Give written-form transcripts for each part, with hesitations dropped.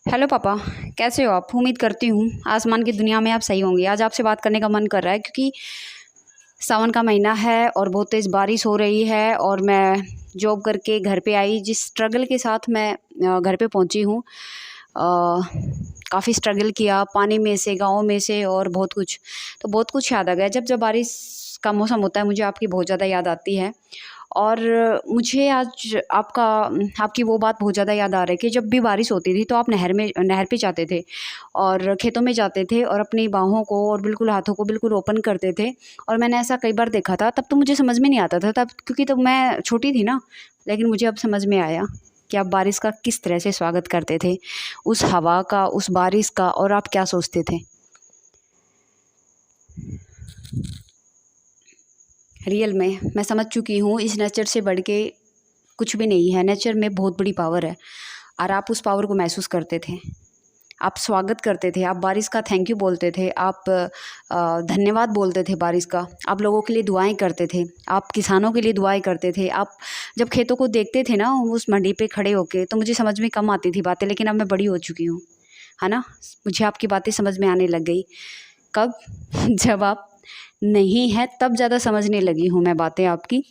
Hello पापा। कैसे हो आप? उम्मीद करती हूँ आसमान की दुनिया में आप सही होंगे। आज आपसे बात करने का मन कर रहा है क्योंकि सावन का महीना है और बहुत तेज़ बारिश हो रही है और मैं जॉब करके घर पे आई। जिस स्ट्रगल के साथ मैं घर पे पहुँची हूँ, काफ़ी स्ट्रगल किया पानी में से, गाँव में से और बहुत कुछ। तो बहुत कुछ याद आ गया। जब जब बारिश का मौसम होता है मुझे आपकी बहुत ज़्यादा याद आती है। और मुझे आज आपकी वो बात बहुत ज़्यादा याद आ रही है कि जब भी बारिश होती थी तो आप नहर पे जाते थे और खेतों में जाते थे और अपनी बाहों को और बिल्कुल हाथों को बिल्कुल ओपन करते थे। और मैंने ऐसा कई बार देखा था। तब तो मुझे समझ में नहीं आता था, तब क्योंकि तब मैं छोटी थी ना। लेकिन मुझे अब समझ में आया कि आप बारिश का किस तरह से स्वागत करते थे, उस हवा का, उस बारिश का, और आप क्या सोचते थे। रियल में मैं समझ चुकी हूँ इस नेचर से बढ़ के कुछ भी नहीं है। नेचर में बहुत बड़ी पावर है और आप उस पावर को महसूस करते थे। आप स्वागत करते थे, आप बारिश का थैंक यू बोलते थे, आप धन्यवाद बोलते थे बारिश का। आप लोगों के लिए दुआएं करते थे, आप किसानों के लिए दुआएं करते थे। आप जब खेतों को देखते थे ना उस मंडी पे खड़े होके, तो मुझे समझ में कम आती थी बातें, लेकिन अब मैं बड़ी हो चुकी हूँ, है ना। मुझे आपकी बातें समझ में आने लग गई। कब? जब आप नहीं है तब ज़्यादा समझने लगी हूँ मैं बातें आपकी।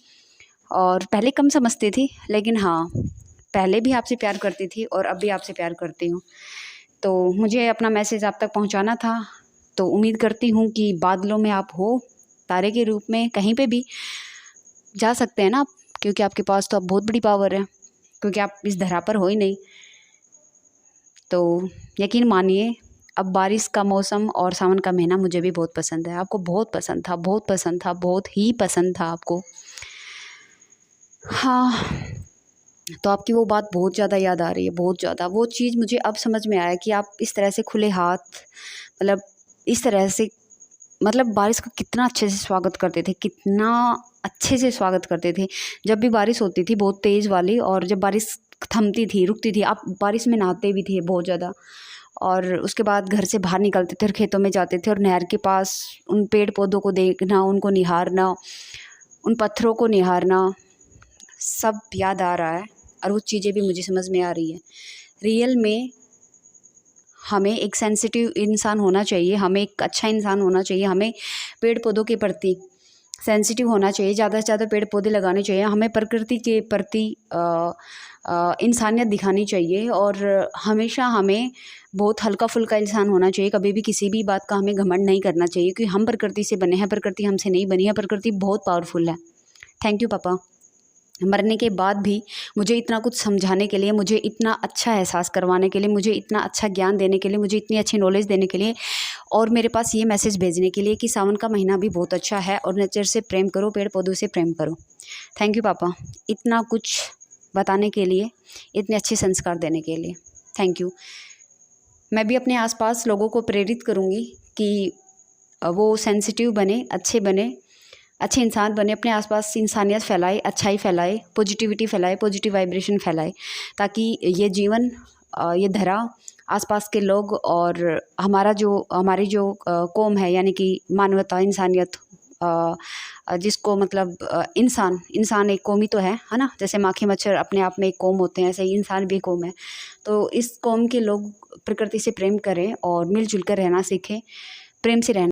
और पहले कम समझती थी, लेकिन हाँ, पहले भी आपसे प्यार करती थी और अब भी आपसे प्यार करती हूँ। तो मुझे अपना मैसेज आप तक पहुँचाना था। तो उम्मीद करती हूँ कि बादलों में आप हो, तारे के रूप में कहीं पे भी जा सकते हैं ना आप, क्योंकि आपके पास तो अब बहुत बड़ी पावर है, क्योंकि आप इस धरा पर हो ही नहीं। तो यकीन मानिए, अब बारिश का मौसम और सावन का महीना मुझे भी बहुत पसंद है। आपको बहुत पसंद था, बहुत पसंद था, बहुत ही पसंद था आपको। हाँ, तो आपकी वो बात बहुत ज़्यादा याद आ रही है, बहुत ज़्यादा। वो चीज़ मुझे अब समझ में आया कि आप इस तरह से खुले हाथ, मतलब इस तरह से, मतलब बारिश का कितना अच्छे से स्वागत करते थे, कितना अच्छे से स्वागत करते थे। जब भी बारिश होती थी बहुत तेज़ वाली, और जब बारिश थमती थी, रुकती थी, आप बारिश में नहाते भी थे बहुत ज़्यादा। और उसके बाद घर से बाहर निकलते थे और खेतों में जाते थे और नहर के पास उन पेड़ पौधों को देखना, उनको निहारना, उन पत्थरों को निहारना, सब याद आ रहा है। और वो चीज़ें भी मुझे समझ में आ रही है। रियल में हमें एक सेंसिटिव इंसान होना चाहिए, हमें एक अच्छा इंसान होना चाहिए, हमें पेड़ पौधों के प्रति सेंसिटिव होना चाहिए, ज़्यादा से ज़्यादा पेड़ पौधे लगाने चाहिए, हमें प्रकृति के प्रति इंसानियत दिखानी चाहिए। और हमेशा हमें बहुत हल्का फुल्का इंसान होना चाहिए। कभी भी किसी भी बात का हमें घमंड नहीं करना चाहिए, क्योंकि हम प्रकृति से बने हैं, प्रकृति हमसे नहीं बनी है। प्रकृति बहुत पावरफुल है। थैंक यू पापा। मरने के बाद भी मुझे इतना कुछ समझाने के लिए, मुझे इतना अच्छा एहसास करवाने के लिए, मुझे इतना अच्छा ज्ञान देने के लिए, मुझे इतनी अच्छी नॉलेज देने के लिए, और मेरे पास ये मैसेज भेजने के लिए कि सावन का महीना भी बहुत अच्छा है और नेचर से प्रेम करो, पेड़ पौधों से प्रेम करो। थैंक यू पापा, इतना कुछ बताने के लिए, इतने अच्छे संस्कार देने के लिए। Thank you. मैं भी अपने आसपास लोगों को प्रेरित करूँगी कि वो सेंसिटिव बने, अच्छे इंसान बने, अपने आसपास इंसानियत फैलाए, अच्छाई फैलाए, पॉजिटिविटी फैलाए, पॉजिटिव वाइब्रेशन फैलाए, ताकि ये जीवन, ये धरा, आसपास के लोग और हमारी जो कौम है, यानी कि मानवता, इंसानियत, जिसको मतलब इंसान एक कौम ही तो है ना। जैसे माखी मच्छर अपने आप में एक कौम होते हैं, ऐसे ही इंसान भी एक कौम है। तो इस कौम के लोग प्रकृति से प्रेम करें और मिलजुल कर रहना सीखें, प्रेम से रहना।